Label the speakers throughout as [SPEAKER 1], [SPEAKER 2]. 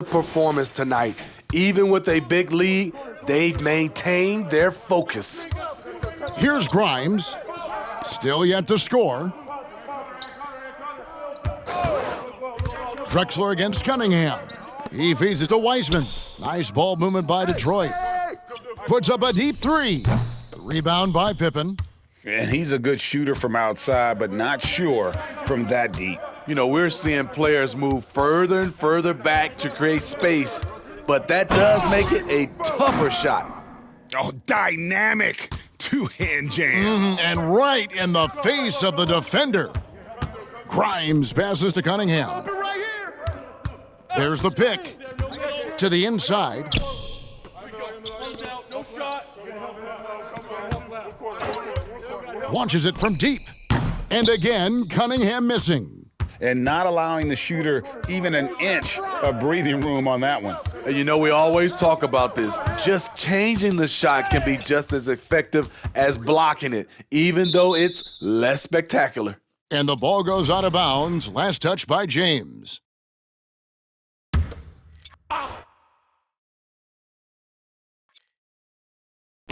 [SPEAKER 1] performance tonight. Even with a big lead, they've maintained their focus.
[SPEAKER 2] Here's Grimes. Still yet to score. Drexler against Cunningham. He feeds it to Wiseman. Nice ball movement by Detroit. Puts up a deep three. Rebound by Pippen.
[SPEAKER 3] And he's a good shooter from outside, but not sure from that deep.
[SPEAKER 1] You know, we're seeing players move further and further back to create space, but that does make it a tougher shot.
[SPEAKER 3] Oh, dynamic two-hand jam.
[SPEAKER 2] And right in the face of the defender. Grimes passes to Cunningham. There's the pick. To the inside. Launches it from deep. And again, Cunningham missing.
[SPEAKER 3] And not allowing the shooter even an inch of breathing room on that one.
[SPEAKER 1] And you know, we always talk about this. Just changing the shot can be just as effective as blocking it, even though it's less spectacular.
[SPEAKER 2] And the ball goes out of bounds. Last touch by James.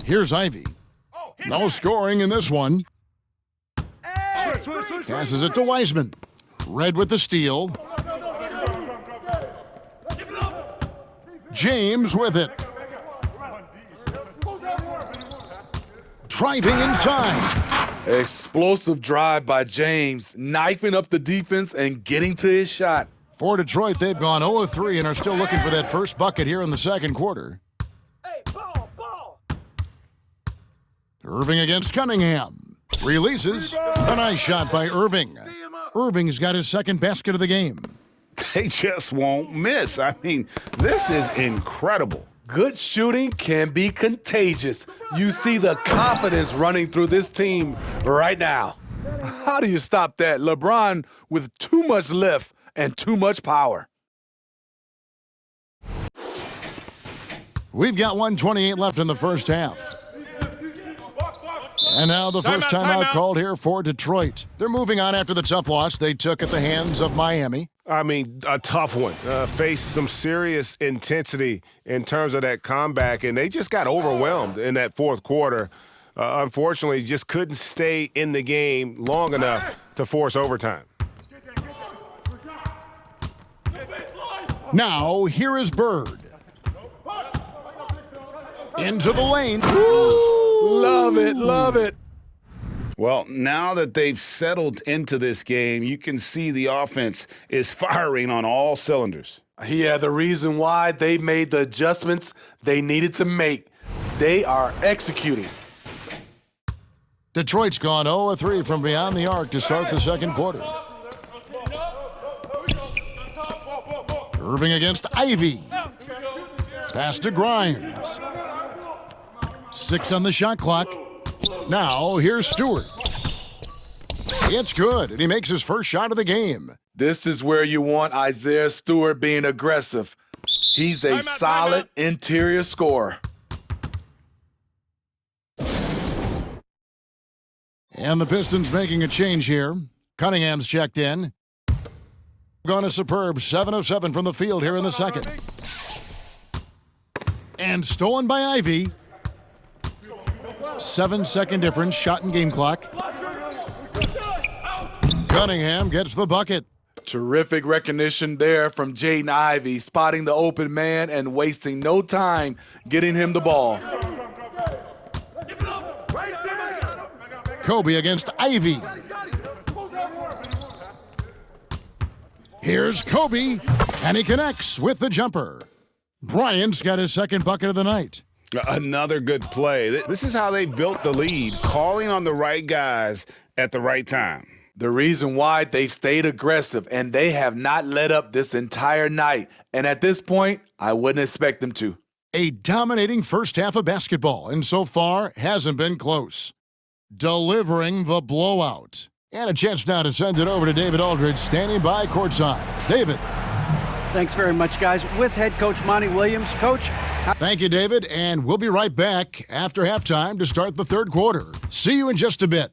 [SPEAKER 2] Here's Ivy. No scoring in this one. Passes it to Wiseman. Red with the steal. James with it. Driving inside.
[SPEAKER 1] Explosive drive by James, knifing up the defense and getting to his shot.
[SPEAKER 2] For Detroit, they've gone 0-3 and are still looking for that first bucket here in the second quarter. Irving against Cunningham. Releases. A nice shot by Irving. Irving's got his second basket of the game.
[SPEAKER 3] They just won't miss. I mean, this is incredible.
[SPEAKER 1] Good shooting can be contagious. You see the confidence running through this team right now. How do you stop that? LeBron with too much lift and too much power.
[SPEAKER 2] We've got 1:28 left in the first half. And now the first timeout called here for Detroit. They're moving on after the tough loss they took at the hands of Miami.
[SPEAKER 4] I mean, a tough one. Faced some serious intensity in terms of that comeback, and they just got overwhelmed in that fourth quarter. Unfortunately, just couldn't stay in the game long enough to force overtime.
[SPEAKER 2] Now, here is Bird. Into the lane.
[SPEAKER 1] Love it, love it.
[SPEAKER 3] Well, now that they've settled into this game, you can see the offense is firing on all cylinders.
[SPEAKER 1] Yeah, the reason why they made the adjustments they needed to make. They are executing.
[SPEAKER 2] Detroit's gone 0-3 from beyond the arc to start the second quarter. Irving against Ivy. Pass to Grimes. 6 on the shot clock. Now, here's Stewart. It's good, and he makes his first shot of the game.
[SPEAKER 1] This is where you want Isaiah Stewart being aggressive. He's a solid interior scorer.
[SPEAKER 2] And the Pistons making a change here. Cunningham's checked in. Gone a superb 7 of 7 from the field here in the second. And stolen by Ivy. 7-second difference, shot and game clock. Cunningham gets the bucket.
[SPEAKER 1] Terrific recognition there from Jaden Ivey, spotting the open man and wasting no time getting him the ball.
[SPEAKER 2] Kobe against Ivy. Here's Kobe, and he connects with the jumper. Bryant's got his second bucket of the night.
[SPEAKER 3] Another good play. This is how they built the lead, calling on the right guys at the right time.
[SPEAKER 1] The reason why they've stayed aggressive and they have not let up this entire night. And at this point, I wouldn't expect them to.
[SPEAKER 2] A dominating first half of basketball, and so far hasn't been close. Delivering the blowout. And a chance now to send it over to David Aldridge, standing by courtside. David.
[SPEAKER 5] Thanks very much, guys. With head coach Monty Williams. Coach.
[SPEAKER 2] Thank you, David, and we'll be right back after halftime to start the third quarter. See you in just a bit.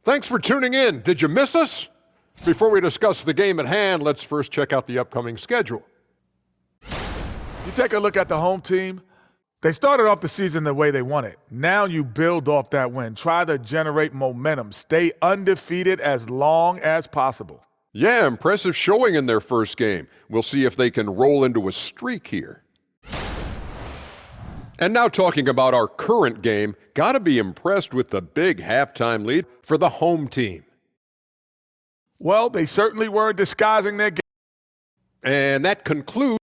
[SPEAKER 6] Thanks for tuning in. Did you miss us? Before we discuss the game at hand, let's first check out the upcoming schedule.
[SPEAKER 7] You take a look at the home team. They started off the season the way they wanted. Now you build off that win. Try to generate momentum. Stay undefeated as long as possible.
[SPEAKER 6] Yeah, impressive showing in their first game. We'll see if they can roll into a streak here. And now talking about our current game, gotta be impressed with the big halftime lead for the home team.
[SPEAKER 7] Well, they certainly were disguising their game.
[SPEAKER 6] And that concludes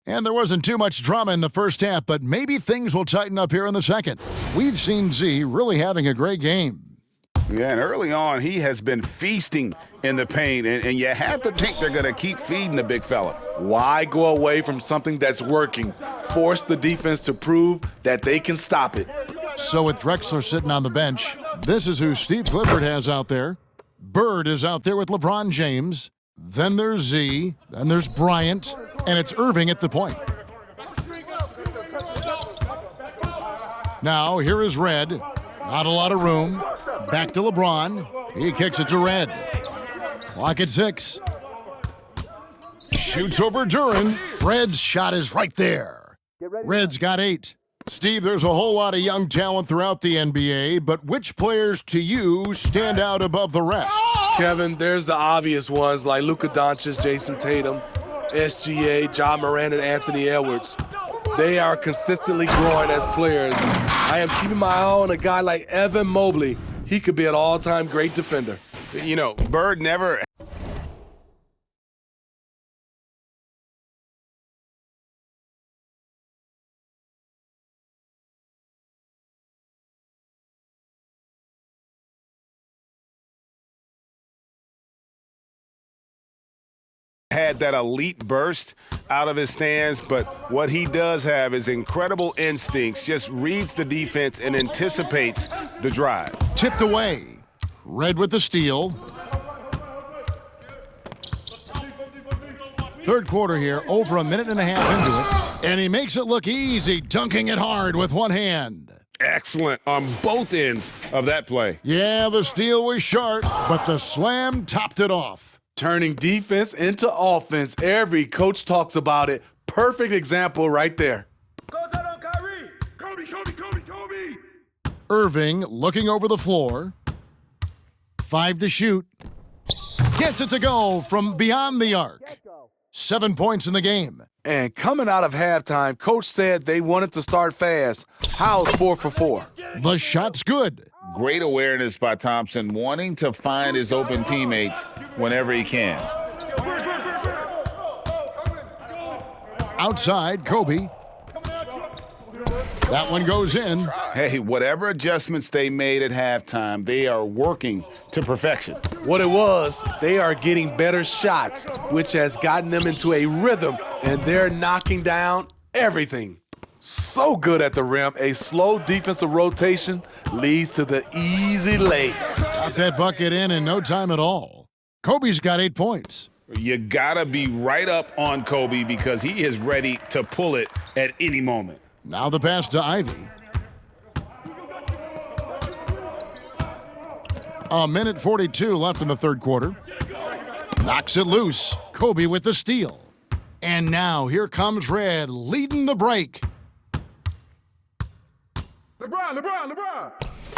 [SPEAKER 2] And there wasn't too much drama in the first half, but maybe things will tighten up here in the second. We've seen Z really having a great game.
[SPEAKER 3] Yeah, and early on, he has been feasting in the paint, and you have to think they're going to keep feeding the big fella.
[SPEAKER 1] Why go away from something that's working? Force the defense to prove that they can stop it.
[SPEAKER 2] So with Drexler sitting on the bench, this is who Steve Clifford has out there. Bird is out there with LeBron James. Then there's Z. Then there's Bryant. And it's Irving at the point. Now, here is Red. Not a lot of room. Back to LeBron. He kicks it to Red. Clock at 6. Shoots over Duran. Red's shot is right there. Red's got 8. Steve, there's a whole lot of young talent throughout the NBA, but which players to you stand out above the rest?
[SPEAKER 1] Kevin, there's the obvious ones like Luka Doncic, Jason Tatum, SGA, John Moran, and Anthony Edwards. They are consistently growing as players. I am keeping my eye on a guy like Evan Mobley. He could be an all-time great defender.
[SPEAKER 4] You know, Bird never had that elite burst out of his stance, but what he does have is incredible instincts, just reads the defense and anticipates the drive.
[SPEAKER 2] Tipped away. Red with the steal. Third quarter here, over a minute and a half into it, and he makes it look easy, dunking it hard with one hand.
[SPEAKER 3] Excellent on both ends of that play.
[SPEAKER 2] Yeah, the steal was sharp, but the slam topped it off.
[SPEAKER 1] Turning defense into offense. Every coach talks about it. Perfect example right there.
[SPEAKER 2] Irving looking over the floor. 5 to shoot. Gets it to go from beyond the arc. 7 points in the game.
[SPEAKER 1] And coming out of halftime, coach said they wanted to start fast. How's 4 for 4?
[SPEAKER 2] The shot's good.
[SPEAKER 3] Great awareness by Thompson, wanting to find his open teammates whenever he can.
[SPEAKER 2] Outside, Kobe. That one goes in.
[SPEAKER 3] Hey, whatever adjustments they made at halftime, they are working to perfection.
[SPEAKER 1] What it was, they are getting better shots, which has gotten them into a rhythm, and they're knocking down everything. So good at the rim, a slow defensive rotation leads to the easy lay.
[SPEAKER 2] Got that bucket in no time at all. Kobe's got 8 points.
[SPEAKER 3] You gotta be right up on Kobe because he is ready to pull it at any moment.
[SPEAKER 2] Now the pass to Ivy. A minute 42 left in the third quarter. Knocks it loose. Kobe with the steal. And now here comes Red leading the break. LeBron.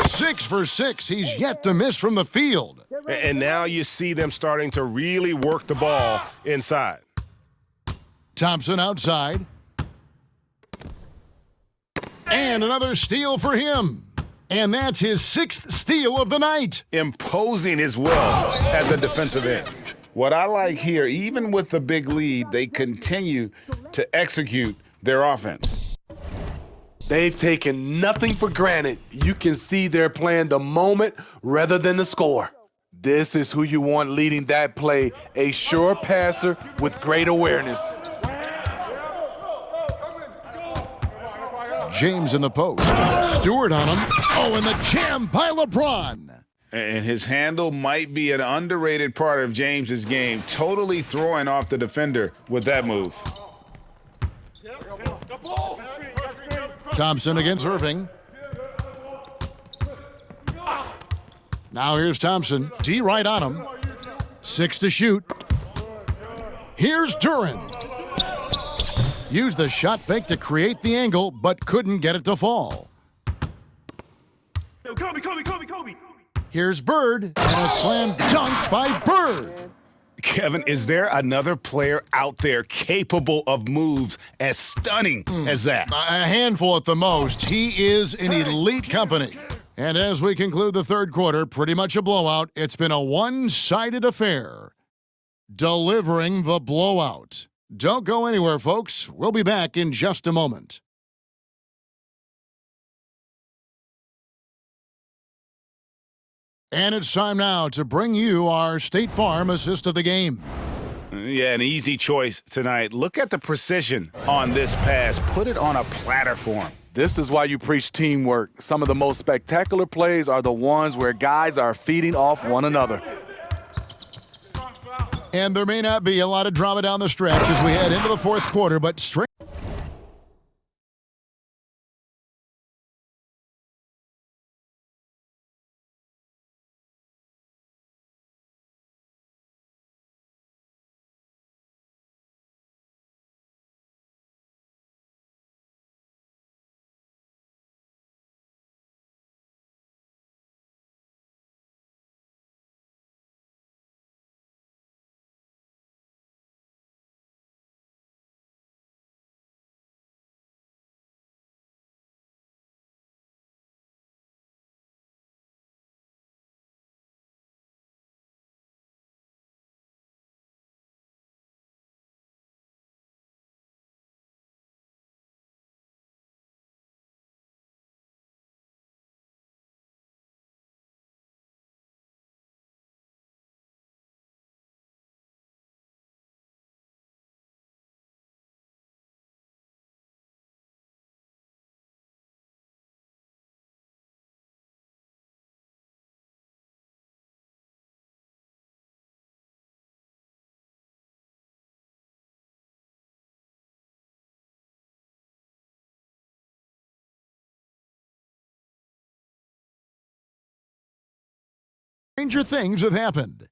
[SPEAKER 2] 6 for 6. He's yet to miss from the field.
[SPEAKER 4] And now you see them starting to really work the ball inside.
[SPEAKER 2] Thompson outside. And another steal for him. And that's his 6th steal of the night.
[SPEAKER 3] Imposing his will at the defensive end. What I like here, even with the big lead, they continue to execute their offense.
[SPEAKER 1] They've taken nothing for granted. You can see they're playing the moment rather than the score. This is who you want leading that play, a sure passer with great awareness.
[SPEAKER 2] James in the post. Stewart on him. Oh, and the jam by LeBron.
[SPEAKER 3] And his handle might be an underrated part of James's game, totally throwing off the defender with that move.
[SPEAKER 2] Thompson against Irving. Now here's Thompson. D right on him. 6 to shoot. Here's Duran. Used the shot fake to create the angle, but couldn't get it to fall.
[SPEAKER 8] Kobe.
[SPEAKER 2] Here's Bird, and a slam dunk by Bird.
[SPEAKER 3] Kevin, is there another player out there capable of moves as stunning as that?
[SPEAKER 2] A handful at the most. He is in elite company. And as we conclude the third quarter, pretty much a blowout. It's been a one-sided affair. Delivering the blowout. Don't go anywhere, folks. We'll be back in just a moment. And it's time now to bring you our State Farm assist of the game.
[SPEAKER 3] Yeah, an easy choice tonight. Look at the precision on this pass. Put it on a platter for him.
[SPEAKER 1] This is why you preach teamwork. Some of the most spectacular plays are the ones where guys are feeding off one another.
[SPEAKER 2] And there may not be a lot of drama down the stretch as we head into the fourth quarter, but straight. Stranger things have happened.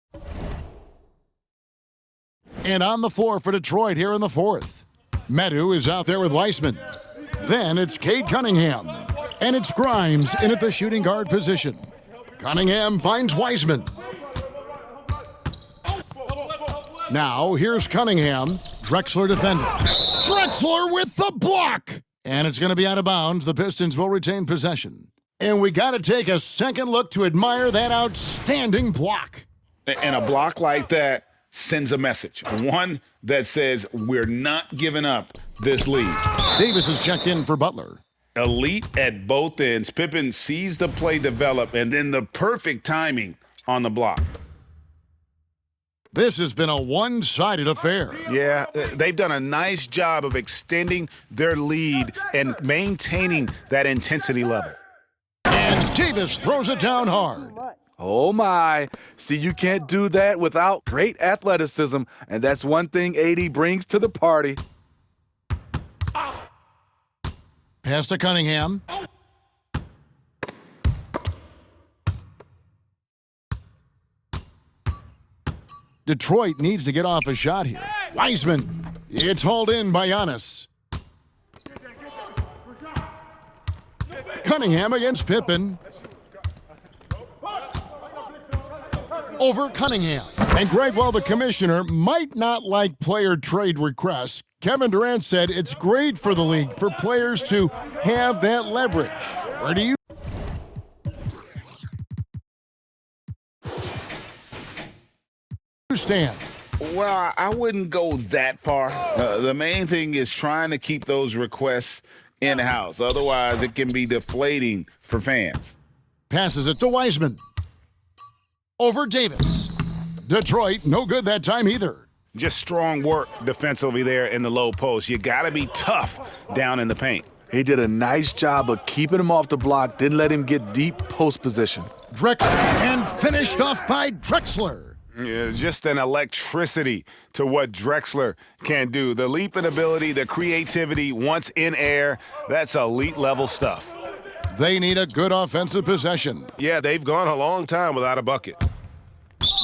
[SPEAKER 2] And on the floor for Detroit here in the fourth. Medu is out there with Weissman. Then it's Cade Cunningham. And it's Grimes in at the shooting guard position. Cunningham finds Weissman. Now here's Cunningham. Drexler defending. Drexler with the block! And it's going to be out of bounds. The Pistons will retain possession. And we got to take a second look to admire that outstanding block.
[SPEAKER 3] And a block like that sends a message. One that says we're not giving up this lead.
[SPEAKER 2] Davis is checked in for Butler.
[SPEAKER 3] Elite at both ends. Pippen sees the play develop and then the perfect timing on the block.
[SPEAKER 2] This has been a one-sided affair.
[SPEAKER 3] Yeah, they've done a nice job of extending their lead and maintaining that intensity level.
[SPEAKER 2] And Davis throws it down hard.
[SPEAKER 1] Oh, my. See, you can't do that without great athleticism, and that's one thing AD brings to the party.
[SPEAKER 2] Pass to Cunningham. Detroit needs to get off a shot here. Weissman. It's hauled in by Giannis. Cunningham against Pippen. Over Cunningham. And Greg, while the commissioner might not like player trade requests, Kevin Durant said it's great for the league for players to have that leverage. Where do you stand?
[SPEAKER 3] Well, I wouldn't go that far. The main thing is trying to keep those requests in-house. Otherwise, it can be deflating for fans.
[SPEAKER 2] Passes it to Weissman. Over Davis. Detroit, no good that time either.
[SPEAKER 3] Just strong work defensively there in the low post. You got to be tough down in the paint.
[SPEAKER 1] He did a nice job of keeping him off the block, didn't let him get deep post position.
[SPEAKER 2] Drexler, and finished off by Drexler.
[SPEAKER 3] Yeah, just an electricity to what Drexler can do. The leaping ability, the creativity, once in air, that's elite level stuff.
[SPEAKER 2] They need a good offensive possession.
[SPEAKER 4] Yeah, they've gone a long time without a bucket.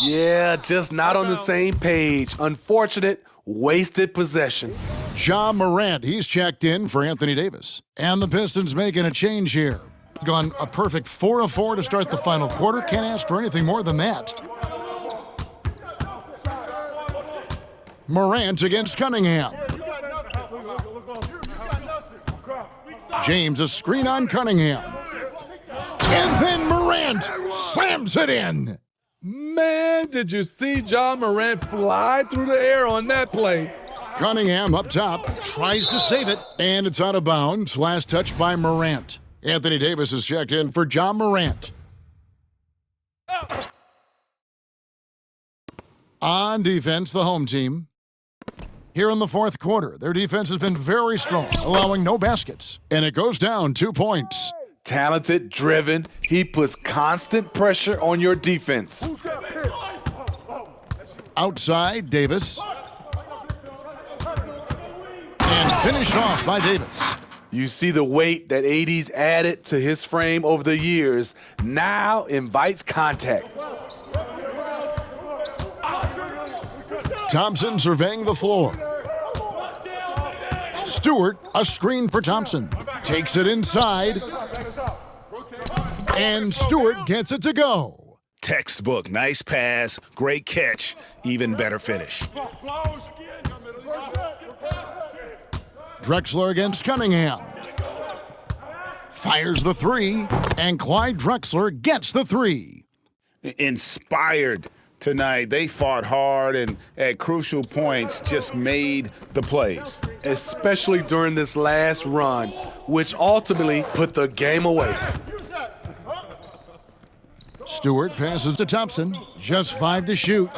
[SPEAKER 1] Yeah, just not on the same page. Unfortunate, wasted possession.
[SPEAKER 2] Ja Morant, he's checked in for Anthony Davis. And the Pistons making a change here. Gone a perfect 4 of 4 to start the final quarter. Can't ask for anything more than that. Morant against Cunningham. James, a screen on Cunningham. And then Morant slams it in.
[SPEAKER 1] Man, did you see Ja Morant fly through the air on that play?
[SPEAKER 2] Cunningham up top, tries to save it, and it's out of bounds. Last touch by Morant. Anthony Davis is checked in for Ja Morant. On defense, the home team. Here in the fourth quarter, their defense has been very strong, allowing no baskets. And it goes down 2 points.
[SPEAKER 1] Talented, driven, he puts constant pressure on your defense.
[SPEAKER 2] Outside, Davis. And finished off by Davis.
[SPEAKER 1] You see the weight that AD's added to his frame over the years now invites contact.
[SPEAKER 2] Thompson surveying the floor. Stewart, a screen for Thompson. Takes it inside. And Stewart gets it to go.
[SPEAKER 3] Textbook, nice pass, great catch, even better finish.
[SPEAKER 2] Drexler against Cunningham. Fires the three, and Clyde Drexler gets the three.
[SPEAKER 3] Inspired tonight. They fought hard and at crucial points just made the plays.
[SPEAKER 1] Especially during this last run, which ultimately put the game away.
[SPEAKER 2] Stewart passes to Thompson. Just 5 to shoot.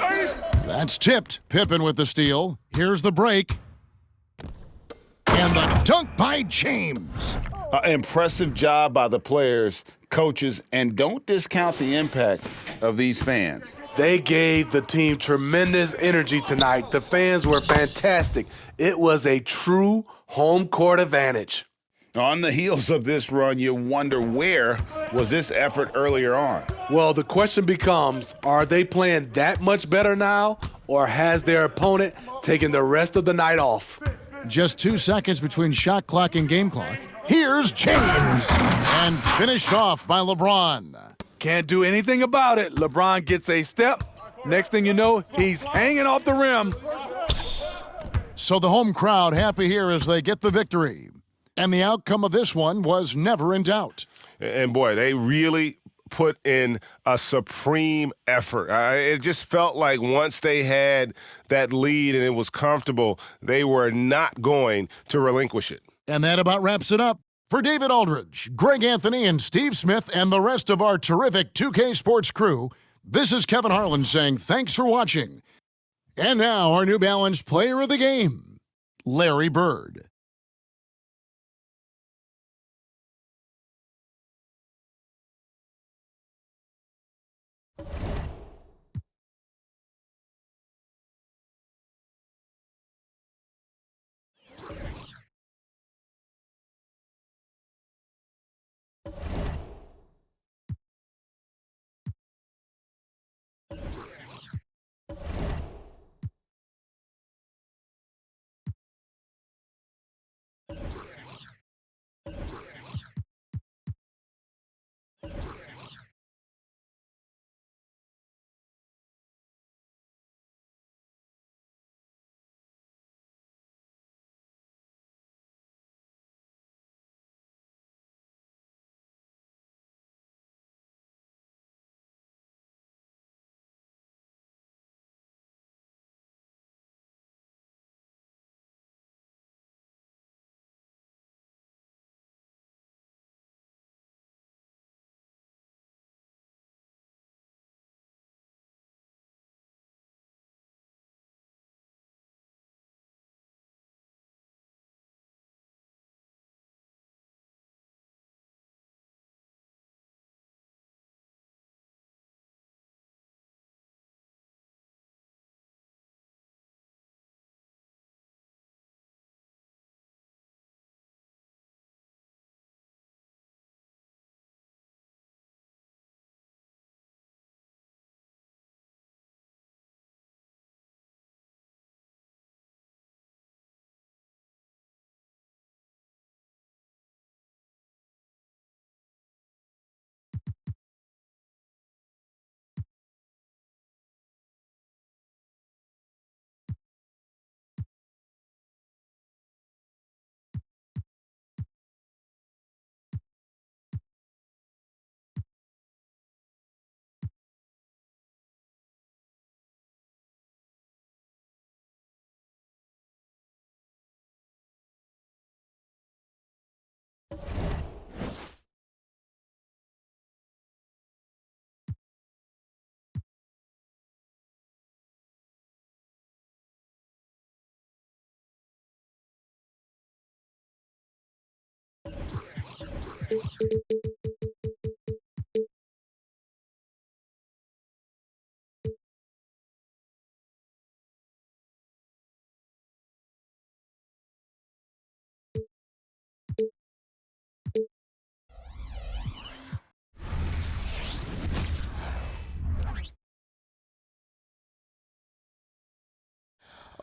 [SPEAKER 2] That's tipped. Pippen with the steal. Here's the break. And the dunk by James.
[SPEAKER 3] Impressive job by the players, coaches, and don't discount the impact of these fans.
[SPEAKER 1] They gave the team tremendous energy tonight. The fans were fantastic. It was a true home court advantage.
[SPEAKER 3] On the heels of this run, you wonder where was this effort earlier on?
[SPEAKER 1] Well, the question becomes, are they playing that much better now, or has their opponent taken the rest of the night off?
[SPEAKER 2] Just 2 seconds between shot clock and game clock. Here's James. And finished off by LeBron.
[SPEAKER 1] Can't do anything about it. LeBron gets a step. Next thing you know, he's hanging off the rim.
[SPEAKER 2] So the home crowd happy here as they get the victory. And the outcome of this one was never in doubt.
[SPEAKER 4] And boy, they really put in a supreme effort. It just felt like once they had that lead and it was comfortable, they were not going to relinquish it.
[SPEAKER 2] And that about wraps it up. For David Aldridge, Greg Anthony, and Steve Smith, and the rest of our terrific 2K Sports crew, this is Kevin Harlan saying thanks for watching. And now our New Balance player of the game, Larry Bird.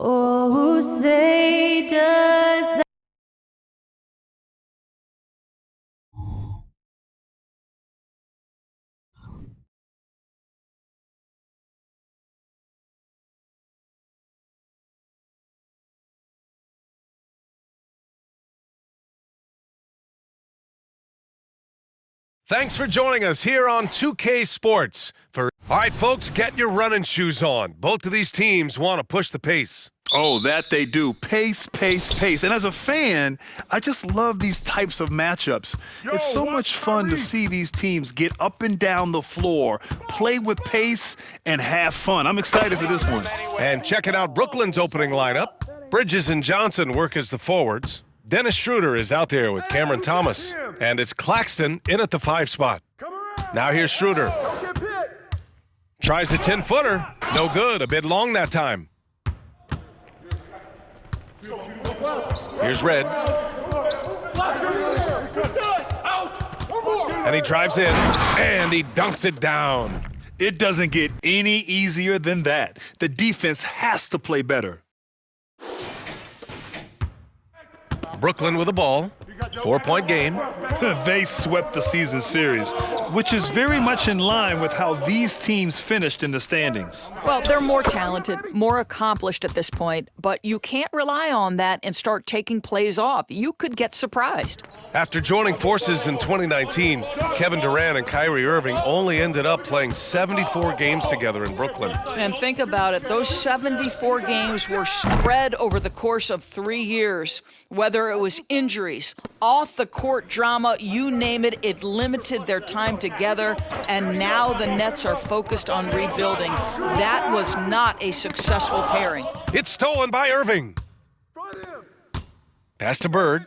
[SPEAKER 8] Oh, say does that.
[SPEAKER 4] Thanks for joining us here on 2K Sports. All right, folks, get your running shoes on. Both of these teams want to push the pace.
[SPEAKER 9] Oh, that they do. Pace, pace, pace. And as a fan, I just love these types of matchups. It's so much fun to see these teams get up and down the floor, play with pace, and have fun. I'm excited for this one.
[SPEAKER 4] And checking out Brooklyn's opening lineup, Bridges and Johnson work as the forwards. Dennis Schroeder is out there with Cameron Thomas. And it's Claxton in at the 5 spot. Now here's Schroeder. Tries a 10-footer. No good. A bit long that time. Here's Red. And he drives in. And he dunks it down.
[SPEAKER 9] It doesn't get any easier than that. The defense has to play better.
[SPEAKER 4] Brooklyn with the ball. 4-point game.
[SPEAKER 9] They swept the season series, which is very much in line with how these teams finished in the standings.
[SPEAKER 10] Well, they're more talented, more accomplished at this point, but you can't rely on that and start taking plays off. You could get surprised.
[SPEAKER 4] After joining forces in 2019, Kevin Durant and Kyrie Irving only ended up playing 74 games together in Brooklyn.
[SPEAKER 10] And think about it, those 74 games were spread over the course of 3 years. Whether it was injuries, off-the-court drama, you name it, it limited their time together, and now the Nets are focused on rebuilding. That was not a successful pairing.
[SPEAKER 4] It's stolen by Irving. Pass to Bird.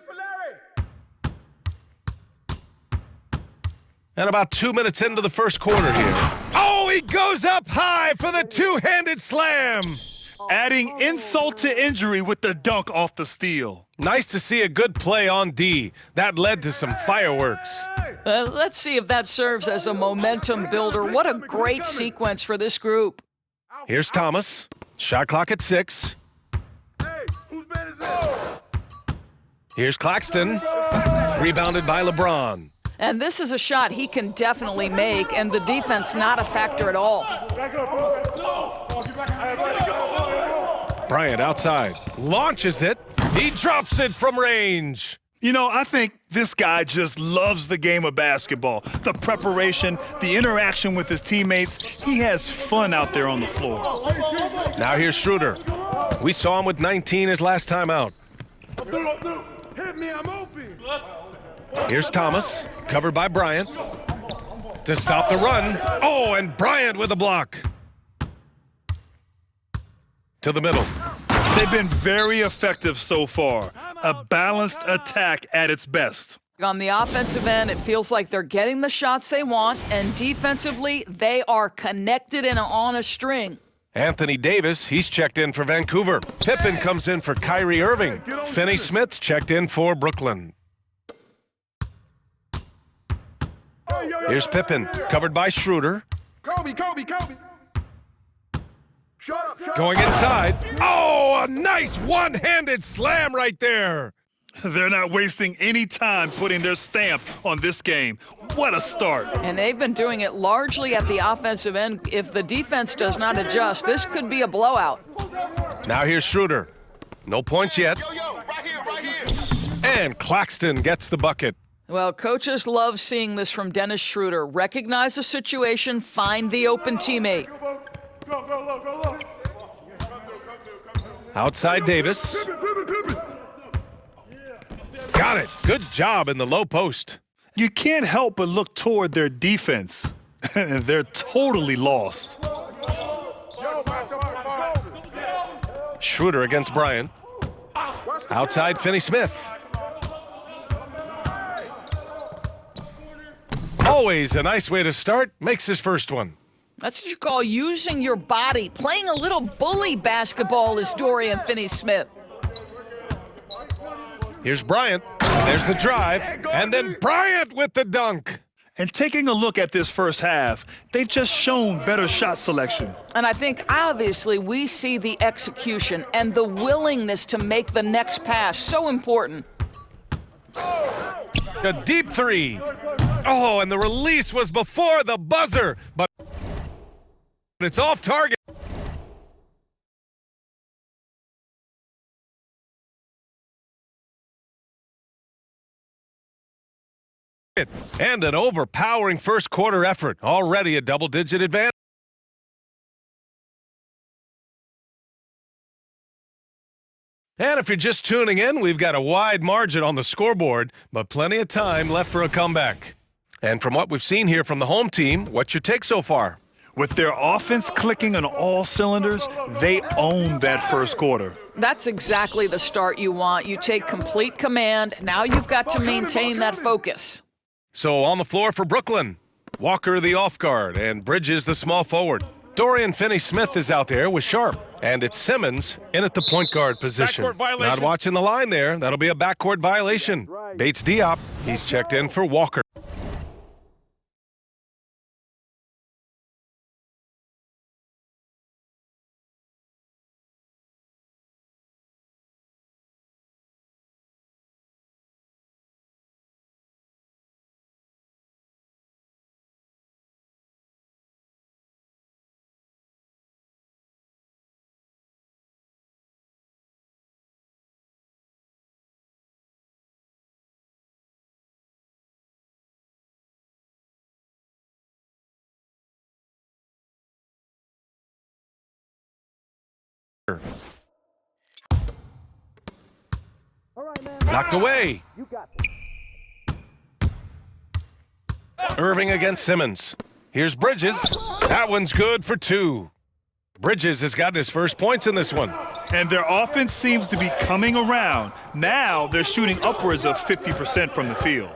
[SPEAKER 4] And about 2 minutes into the first quarter here. Oh, he goes up high for the two-handed slam.
[SPEAKER 9] Adding insult to injury with the dunk off the steal.
[SPEAKER 4] Nice to see a good play on D. That led to some fireworks.
[SPEAKER 10] Let's see if that serves as a momentum builder. What a great sequence for this group.
[SPEAKER 4] Here's Thomas. Shot clock at 6. Here's Claxton. Rebounded by LeBron.
[SPEAKER 10] And this is a shot he can definitely make, and the defense not a factor at all.
[SPEAKER 4] Bryant outside. Launches it. He drops it from range.
[SPEAKER 9] You know, I think this guy just loves the game of basketball. The preparation, the interaction with his teammates. He has fun out there on the floor.
[SPEAKER 4] Now here's Schroeder. We saw him with 19 his last time out.
[SPEAKER 11] Hit me, I'm open.
[SPEAKER 4] Here's Thomas, covered by Bryant. To stop the run. Oh, and Bryant with a block. To the middle.
[SPEAKER 9] They've been very effective so far. A balanced attack at its best.
[SPEAKER 10] On the offensive end, it feels like they're getting the shots they want, and defensively, they are connected and on a string.
[SPEAKER 4] Anthony Davis, he's checked in for Vancouver. Pippen comes in for Kyrie Irving. Finney-Smith's checked in for Brooklyn. Here's Pippen, covered by Schroeder.
[SPEAKER 11] Kobe.
[SPEAKER 4] Going inside. Oh, a nice one-handed slam right there.
[SPEAKER 9] They're not wasting any time putting their stamp on this game. What a start.
[SPEAKER 10] And they've been doing it largely at the offensive end. If the defense does not adjust, this could be a blowout.
[SPEAKER 4] Now here's Schroeder. No points yet.
[SPEAKER 11] Right here.
[SPEAKER 4] And Claxton gets the bucket.
[SPEAKER 10] Well, coaches love seeing this from Dennis Schroeder. Recognize the situation, find the open teammate.
[SPEAKER 11] Go.
[SPEAKER 4] Outside Davis. Got it. Good job in the low post.
[SPEAKER 9] You can't help but look toward their defense. They're totally lost.
[SPEAKER 4] Schroeder against Bryant. Outside Finney-Smith. Always a nice way to start. Makes his first one.
[SPEAKER 10] That's what you call using your body. Playing a little bully basketball is Dorian Finney-Smith.
[SPEAKER 4] Here's Bryant. There's the drive. And then Bryant with the dunk.
[SPEAKER 9] And taking a look at this first half, they've just shown better shot selection.
[SPEAKER 10] And I think obviously we see the execution and the willingness to make the next pass so important.
[SPEAKER 12] A deep three. Oh, and the release was before the buzzer, but it's off target. And an overpowering first quarter effort. Already a double-digit advantage. And if you're just tuning in, we've got a wide margin on the scoreboard, but plenty of time left for a comeback. And from what we've seen here from the home team, what's your take so far?
[SPEAKER 9] With their offense clicking on all cylinders, they own that first quarter.
[SPEAKER 10] That's exactly the start you want. You take complete command. Now you've got to maintain that focus.
[SPEAKER 12] So on the floor for Brooklyn, Walker the off guard and Bridges the small forward. Dorian Finney-Smith is out there with Sharp, and it's Simmons in at the point guard position. Not watching the line there. That'll be a backcourt violation. Bates Diop, he's checked in for Walker. Knocked away. Irving against Simmons. Here's Bridges. That one's good for two. Bridges has gotten his first points in this one.
[SPEAKER 9] And their offense seems to be coming around. Now they're shooting upwards of 50% from the field.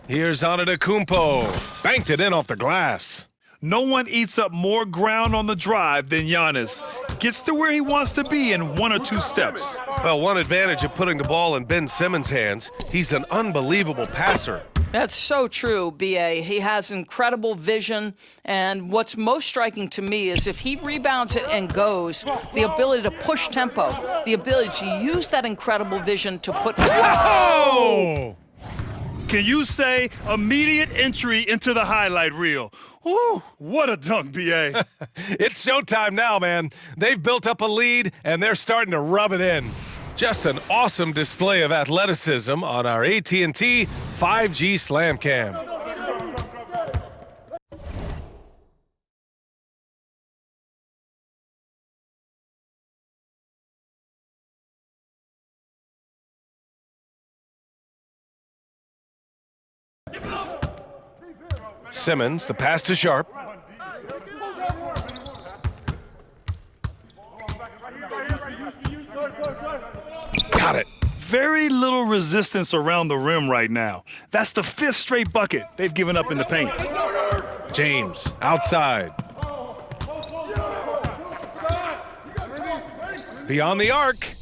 [SPEAKER 12] Here's Antetokounmpo. Banked it in off the glass.
[SPEAKER 9] No one eats up more ground on the drive than Giannis. Gets to where he wants to be in 1 or 2 steps.
[SPEAKER 12] Well, one advantage of putting the ball in Ben Simmons' hands, he's an unbelievable passer.
[SPEAKER 10] That's so true, B.A. He has incredible vision, and what's most striking to me is if he rebounds it and goes, the ability to push tempo, the ability to use that incredible vision to put...
[SPEAKER 12] Whoa!
[SPEAKER 9] Can you say immediate entry into the highlight reel? Ooh, what a dunk, B.A.
[SPEAKER 12] It's showtime now, man. They've built up a lead, and they're starting to rub it in. Just an awesome display of athleticism on our AT&T 5G Slam Cam. Simmons, the pass to Sharp. Got it.
[SPEAKER 9] Very little resistance around the rim right now. That's the 5th straight bucket they've given up in the paint.
[SPEAKER 12] James, outside. Beyond the arc.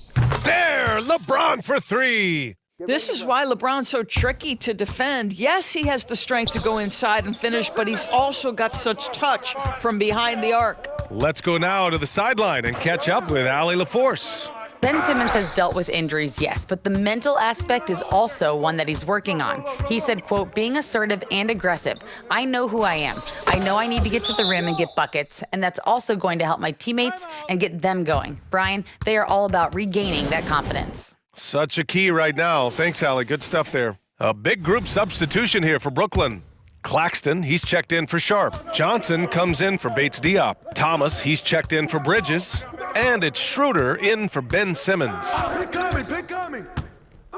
[SPEAKER 12] There, LeBron for 3.
[SPEAKER 10] This is why LeBron's so tricky to defend. Yes, he has the strength to go inside and finish, but he's also got such touch from behind the arc.
[SPEAKER 12] Let's go now to the sideline and catch up with Allie LaForce.
[SPEAKER 13] Ben Simmons has dealt with injuries, yes, but the mental aspect is also one that he's working on. He said, quote, being assertive and aggressive. I know who I am. I know I need to get to the rim and get buckets, and that's also going to help my teammates and get them going. Brian, they are all about regaining that confidence.
[SPEAKER 12] Such a key right now. Thanks, Allie. Good stuff there. A big group substitution here for Brooklyn. Claxton, he's checked in for Sharp. Johnson comes in for Bates Diop. Thomas, he's checked in for Bridges. And it's Schroeder in for Ben Simmons.
[SPEAKER 11] Big coming.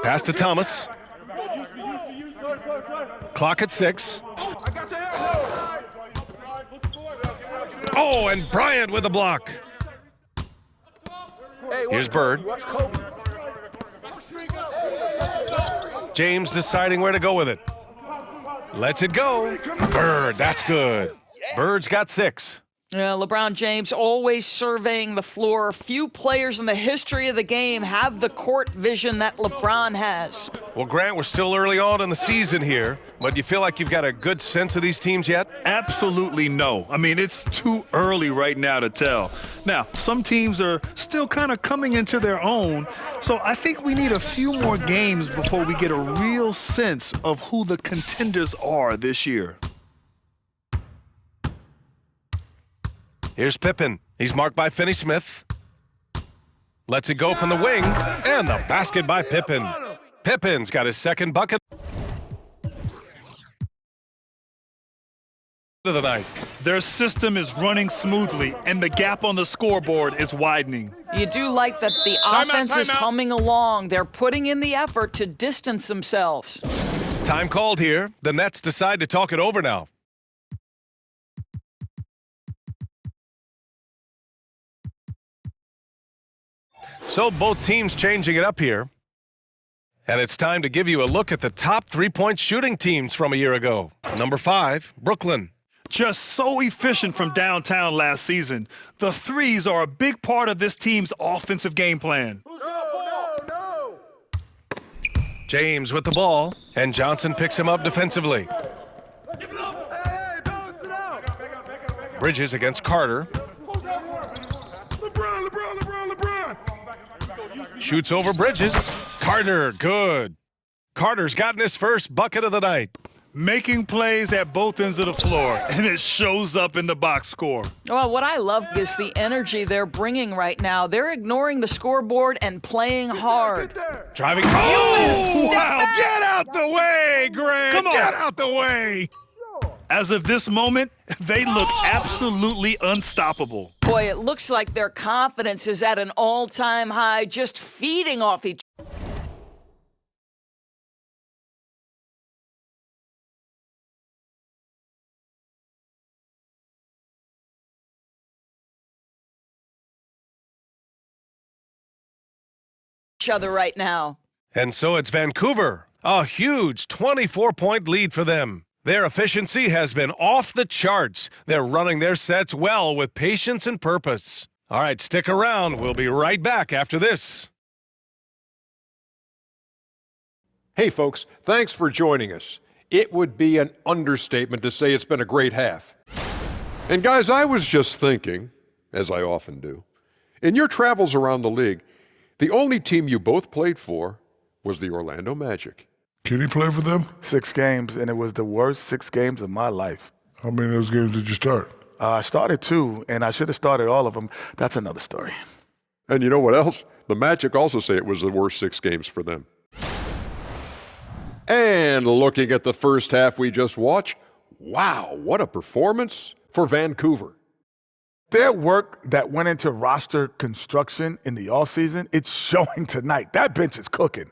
[SPEAKER 12] Pass to Thomas. Clock at 6. Oh, and Bryant with a block. Here's Bird. James deciding where to go with it. Lets it go. Bird, that's good. Bird's got 6.
[SPEAKER 10] Yeah, LeBron James always surveying the floor. Few players in the history of the game have the court vision that LeBron has.
[SPEAKER 12] Well, Grant, we're still early on in the season here, but do you feel like you've got a good sense of these teams yet?
[SPEAKER 9] Absolutely no. I mean, it's too early right now to tell. Now, some teams are still kind of coming into their own, so I think we need a few more games before we get a real sense of who the contenders are this year.
[SPEAKER 12] Here's Pippen. He's marked by Finney Smith. Lets it go from the wing, and the basket by Pippen. Pippen's got his second bucket of the night.
[SPEAKER 9] Their system is running smoothly, and the gap on the scoreboard is widening.
[SPEAKER 10] You do like that the offense is humming along. They're putting in the effort to distance themselves.
[SPEAKER 12] Time called here. The Nets decide to talk it over now. So both teams changing it up here. And it's time to give you a look at the top three-point shooting teams from a year ago. Number 5, Brooklyn.
[SPEAKER 9] Just so efficient from downtown last season. The threes are a big part of this team's offensive game plan.
[SPEAKER 12] James with the ball, and Johnson picks him up defensively. Bridges against Carter. Shoots over Bridges. Carter, good. Carter's gotten his first bucket of the night.
[SPEAKER 9] Making plays at both ends of the floor, and it shows up in the box score.
[SPEAKER 10] Well, what I love is the energy they're bringing right now. They're ignoring the scoreboard and playing hard.
[SPEAKER 12] Driving. Oh, wow. Get out the way, Grant.
[SPEAKER 9] Come on.
[SPEAKER 12] Get out the way.
[SPEAKER 9] As of this moment, they look absolutely unstoppable.
[SPEAKER 10] Boy, it looks like their confidence is at an all-time high, just feeding off each other right now.
[SPEAKER 12] And so it's Vancouver. A huge 24-point lead for them. Their efficiency has been off the charts. They're running their sets well with patience and purpose. All right, stick around. We'll be right back after this.
[SPEAKER 6] Hey, folks, thanks for joining us. It would be an understatement to say it's been a great half. And guys, I was just thinking, as I often do, in your travels around the league, the only team you both played for was the Orlando Magic.
[SPEAKER 11] Can he play for them?
[SPEAKER 7] 6 games, and it was the worst 6 games of my life.
[SPEAKER 11] How many of those games did you start?
[SPEAKER 7] I started 2, and I should have started all of them. That's another story.
[SPEAKER 6] And you know what else? The Magic also say it was the worst 6 games for them. And looking at the first half we just watched, wow, what a performance for Vancouver.
[SPEAKER 7] Their work that went into roster construction in the offseason, it's showing tonight. That bench is cooking.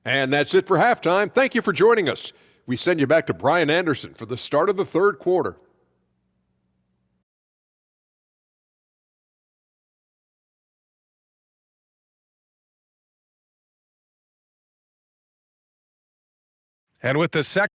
[SPEAKER 6] And that's it for halftime. Thank you for joining us. We send you back to Brian Anderson for the start of the third quarter.
[SPEAKER 12] And with the second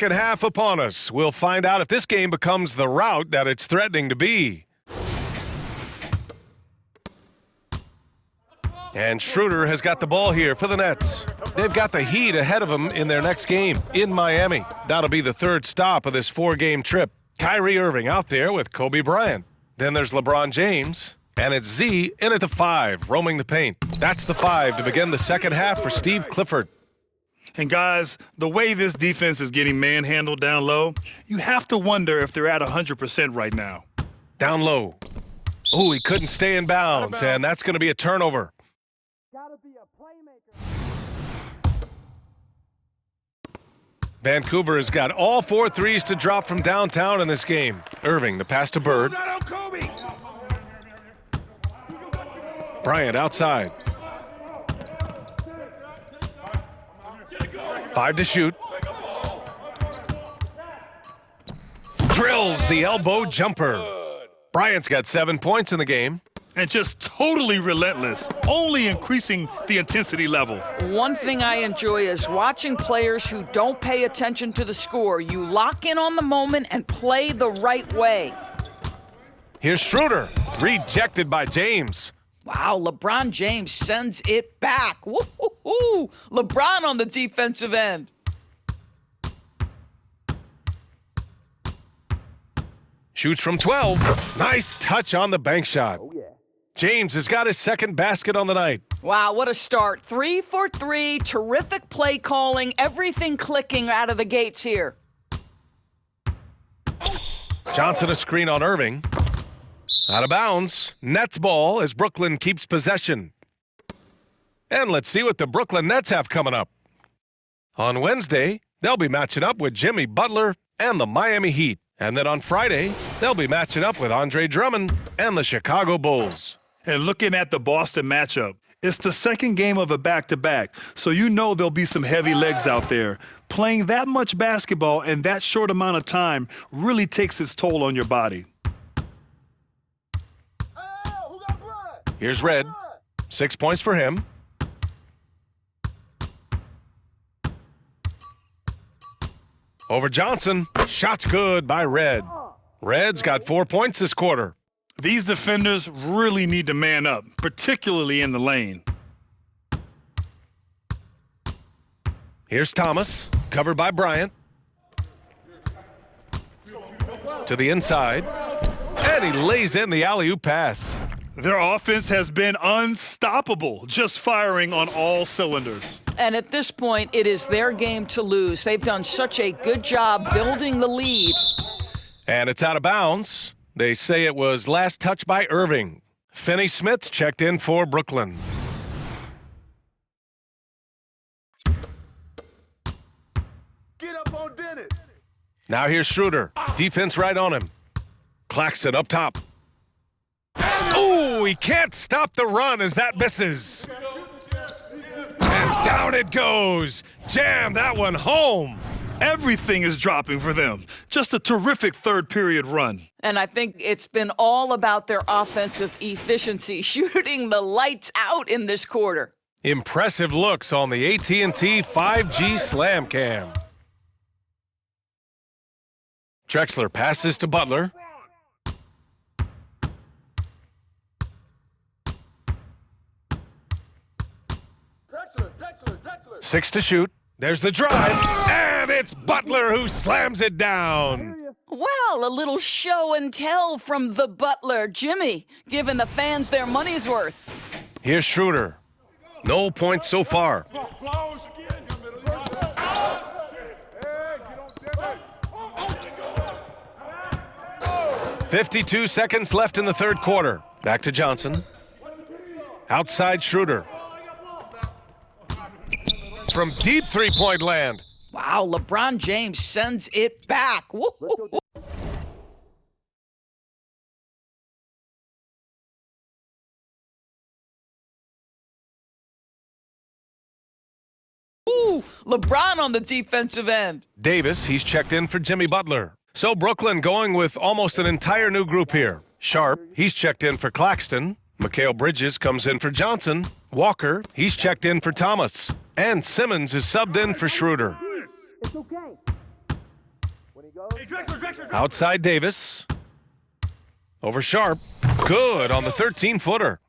[SPEAKER 12] half upon us, we'll find out if this game becomes the rout that it's threatening to be. And Schroeder has got the ball here for the Nets. They've got the Heat ahead of them in their next game in Miami. That'll be the third stop of this 4-game trip. Kyrie Irving out there with Kobe Bryant. Then there's LeBron James. And it's Z in at the 5, roaming the paint. That's the 5 to begin the second half for Steve Clifford.
[SPEAKER 9] And guys, the way this defense is getting manhandled down low, you have to wonder if they're at 100% right now.
[SPEAKER 12] Down low. Oh, he couldn't stay in bounds, and that's going to be a turnover. Vancouver has got all 4 threes to drop from downtown in this game. Irving, the pass to Bird. Bryant outside. 5 to shoot. Drills the elbow jumper. Bryant's got 7 points in the game.
[SPEAKER 14] And just totally relentless, only increasing the intensity level.
[SPEAKER 10] One thing I enjoy is watching players who don't pay attention to the score. You lock in on the moment and play the right way.
[SPEAKER 12] Here's Schroeder, rejected by James.
[SPEAKER 10] Wow, LeBron James sends it back. Woo-hoo-hoo. LeBron on the defensive end.
[SPEAKER 12] Shoots from 12. Nice touch on the bank shot. James has got his second basket on the night.
[SPEAKER 10] Wow, what a start. 3 for 3, terrific play calling, everything clicking out of the gates here.
[SPEAKER 12] Johnson a screen on Irving. Out of bounds. Nets ball as Brooklyn keeps possession. And let's see what the Brooklyn Nets have coming up. On Wednesday, they'll be matching up with Jimmy Butler and the Miami Heat. And then on Friday, they'll be matching up with Andre Drummond and the Chicago Bulls.
[SPEAKER 14] And looking at the Boston matchup, it's the second game of a back-to-back, so you know there'll be some heavy legs out there. Playing that much basketball in that short amount of time really takes its toll on your body.
[SPEAKER 12] Here's Red. 6 points for him. Over Johnson. Shot's good by Red. Red's got 4 points this quarter.
[SPEAKER 14] These defenders really need to man up, particularly in the lane.
[SPEAKER 12] Here's Thomas, covered by Bryant. To the inside. And he lays in the alley-oop pass.
[SPEAKER 14] Their offense has been unstoppable, just firing on all cylinders.
[SPEAKER 10] And at this point, it is their game to lose. They've done such a good job building the lead.
[SPEAKER 12] And it's out of bounds. They say it was last touched by Irving. Finney Smith checked in for Brooklyn.
[SPEAKER 15] Get up on Dennis.
[SPEAKER 12] Now here's Schroeder. Defense right on him. Claxton up top. Oh, he can't stop the run as that misses. And down it goes. Jam that one home.
[SPEAKER 14] Everything is dropping for them. Just a terrific third period run.
[SPEAKER 10] And I think it's been all about their offensive efficiency, shooting the lights out in this quarter.
[SPEAKER 12] Impressive looks on the AT&T 5G Slam Cam. Drexler passes to Butler.
[SPEAKER 15] Drexler.
[SPEAKER 12] 6 to shoot. There's the drive. And it's Butler who slams it down.
[SPEAKER 10] Well, a little show and tell from the Butler. Jimmy, giving the fans their money's worth.
[SPEAKER 12] Here's Schroeder. No points so far. 52 seconds left in the third quarter. Back to Johnson. Outside Schroeder. From deep three-point land.
[SPEAKER 10] Wow, LeBron James sends it back. Woo-hoo-hoo. Ooh, LeBron on the defensive end.
[SPEAKER 12] Davis, he's checked in for Jimmy Butler. So Brooklyn going with almost an entire new group here. Sharp, he's checked in for Claxton. Mikal Bridges comes in for Johnson. Walker, he's checked in for Thomas. And Simmons is subbed in for Schroeder.
[SPEAKER 15] It's okay. Hey, Drexler.
[SPEAKER 12] Outside Davis. Over Sharp. Good on the 13-footer.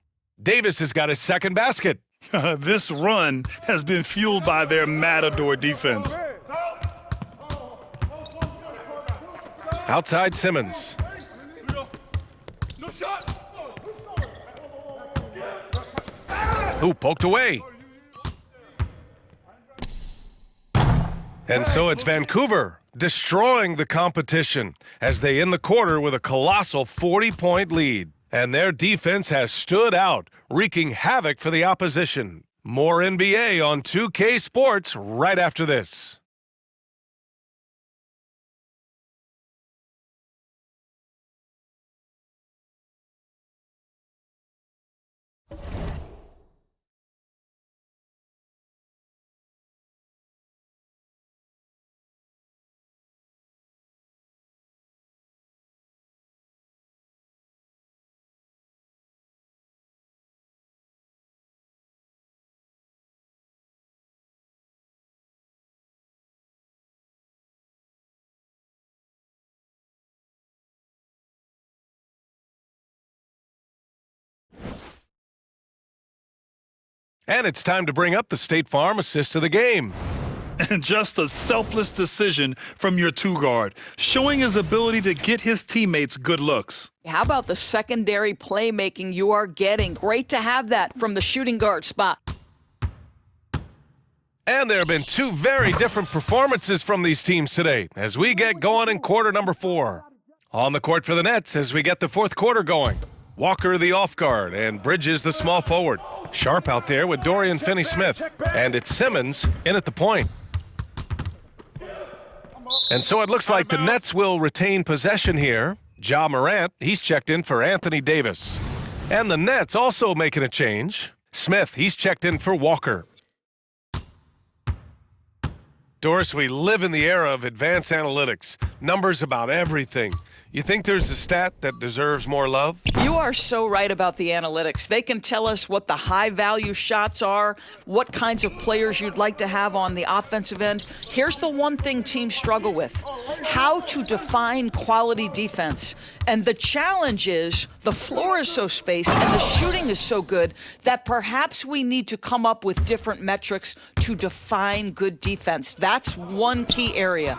[SPEAKER 12] Davis has got his second basket.
[SPEAKER 14] This run has been fueled by their Matador defense.
[SPEAKER 12] Outside Simmons.
[SPEAKER 15] No shot.
[SPEAKER 12] Ooh, poked away. And so it's Vancouver destroying the competition as they end the quarter with a colossal 40-point lead. And their defense has stood out, wreaking havoc for the opposition. More NBA on 2K Sports right after this. And it's time to bring up the State Farm assist of the game.
[SPEAKER 14] And just a selfless decision from your two-guard, showing his ability to get his teammates good looks.
[SPEAKER 10] How about the secondary playmaking you are getting? Great to have that from the shooting guard spot.
[SPEAKER 12] And there have been two very different performances from these teams today as we get going in quarter number 4. On the court for the Nets as we get the fourth quarter going. Walker the off guard and Bridges the small forward. Sharp out there with Dorian Finney-Smith. And it's Simmons in at the point. And so it looks like the Nets will retain possession here. Ja Morant, he's checked in for Anthony Davis. And the Nets also making a change. Smith, he's checked in for Walker. Doris, we live in the era of advanced analytics. Numbers about everything. You think there's a stat that deserves more love?
[SPEAKER 10] You are so right about the analytics. They can tell us what the high-value shots are, what kinds of players you'd like to have on the offensive end. Here's the one thing teams struggle with: how to define quality defense. And the challenge is the floor is so spaced and the shooting is so good that perhaps we need to come up with different metrics to define good defense. That's one key area.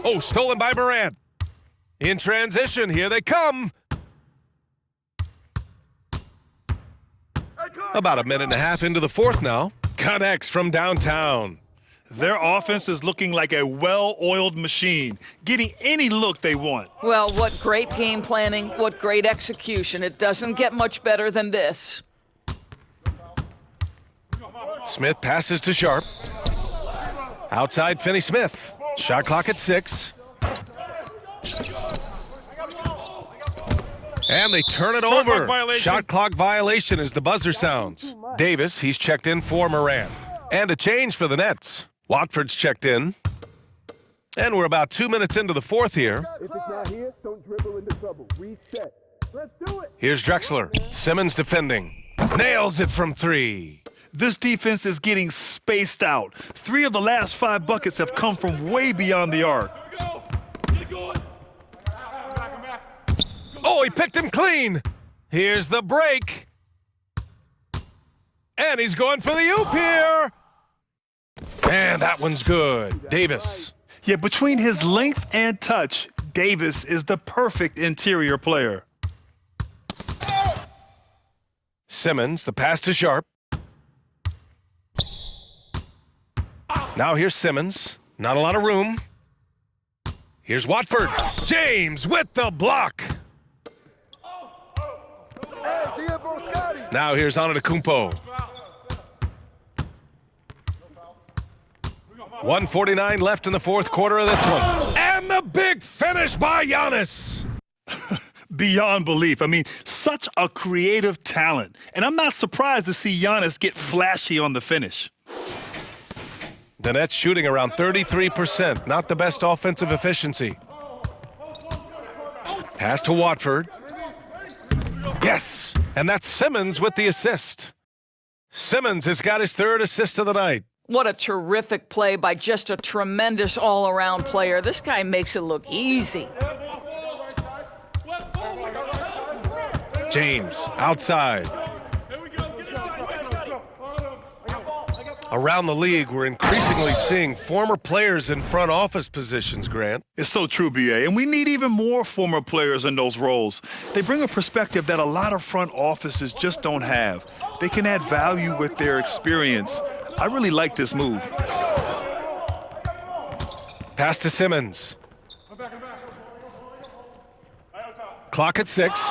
[SPEAKER 12] Oh, stolen by Morant. In transition, here they come. About a minute and a half into the fourth now. Connects from downtown.
[SPEAKER 14] Their offense is looking like a well-oiled machine, getting any look they want.
[SPEAKER 10] Well, what great game planning, what great execution. It doesn't get much better than this.
[SPEAKER 12] Smith passes to Sharp. Outside Finney-Smith. Shot clock at 6. And they turn it over. Shot clock violation as the buzzer sounds. Davis, he's checked in for Morant. And a change for the Nets. Watford's checked in. And we're about 2 minutes into the fourth here.
[SPEAKER 15] If it's not here, don't dribble into trouble. Reset. Let's do it.
[SPEAKER 12] Here's Drexler. Simmons defending. Nails it from 3.
[SPEAKER 14] This defense is getting spaced out. 3 of the last 5 buckets have come from way beyond the arc.
[SPEAKER 12] Oh, he picked him clean. Here's the break. And he's going for the oop here. And that one's good. Davis.
[SPEAKER 14] Yeah, between his length and touch, Davis is the perfect interior player.
[SPEAKER 12] Simmons, the pass to Sharp. Now here's Simmons. Not a lot of room. Here's Watford. James with the block. Now here's Antetokounmpo. 1:49 left in the fourth quarter of this one. And the big finish by Giannis.
[SPEAKER 14] Beyond belief. I mean, such a creative talent. And I'm not surprised to see Giannis get flashy on the finish.
[SPEAKER 12] The Nets shooting around 33%. Not the best offensive efficiency. Pass to Watford. Yes! And that's Simmons with the assist. Simmons has got his 3rd assist of the night.
[SPEAKER 10] What a terrific play by just a tremendous all-around player. This guy makes it look easy.
[SPEAKER 12] James, outside. Around the league, we're increasingly seeing former players in front office positions, Grant.
[SPEAKER 14] It's so true, B.A., and we need even more former players in those roles. They bring a perspective that a lot of front offices just don't have. They can add value with their experience. I really like this move.
[SPEAKER 12] Pass to Simmons. Clock at 6.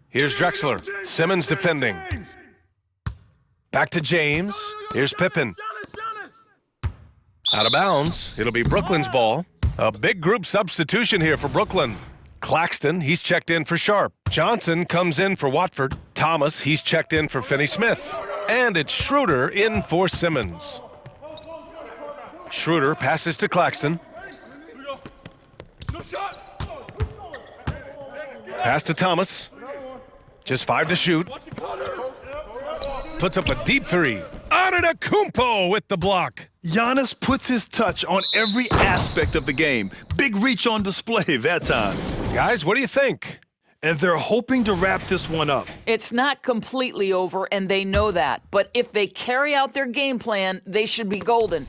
[SPEAKER 12] Here's Drexler. Simmons defending. Back to James. Here's Pippen. Out of bounds. It'll be Brooklyn's ball. A big group substitution here for Brooklyn. Claxton, he's checked in for Sharp. Johnson comes in for Watford. Thomas, he's checked in for Finney-Smith. And it's Schroeder in for Simmons. Schroeder passes to Claxton. Pass to Thomas. Just 5 to shoot. Puts up a deep 3. Antetokounmpo with the block.
[SPEAKER 14] Giannis puts his touch on every aspect of the game. Big reach on display that time.
[SPEAKER 12] Guys, what do you think?
[SPEAKER 14] And they're hoping to wrap this one up.
[SPEAKER 10] It's not completely over, and they know that. But if they carry out their game plan, they should be golden.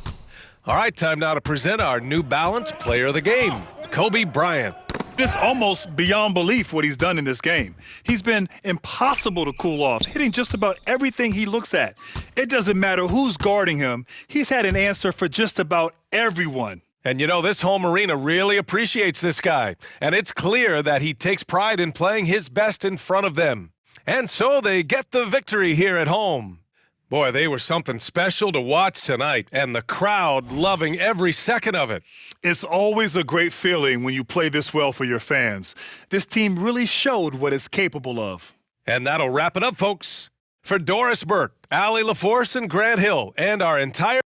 [SPEAKER 12] All right, time now to present our New Balance Player of the Game, Kobe Bryant.
[SPEAKER 14] It's almost beyond belief what he's done in this game. He's been impossible to cool off, hitting just about everything he looks at. It doesn't matter who's guarding him. He's had an answer for just about everyone.
[SPEAKER 12] And you know, this home arena really appreciates this guy. And it's clear that he takes pride in playing his best in front of them. And so they get the victory here at home. Boy, they were something special to watch tonight, and the crowd loving every second of it.
[SPEAKER 14] It's always a great feeling when you play this well for your fans. This team really showed what it's capable of.
[SPEAKER 12] And that'll wrap it up, folks. For Doris Burke, Allie LaForce, and Grant Hill, and our entire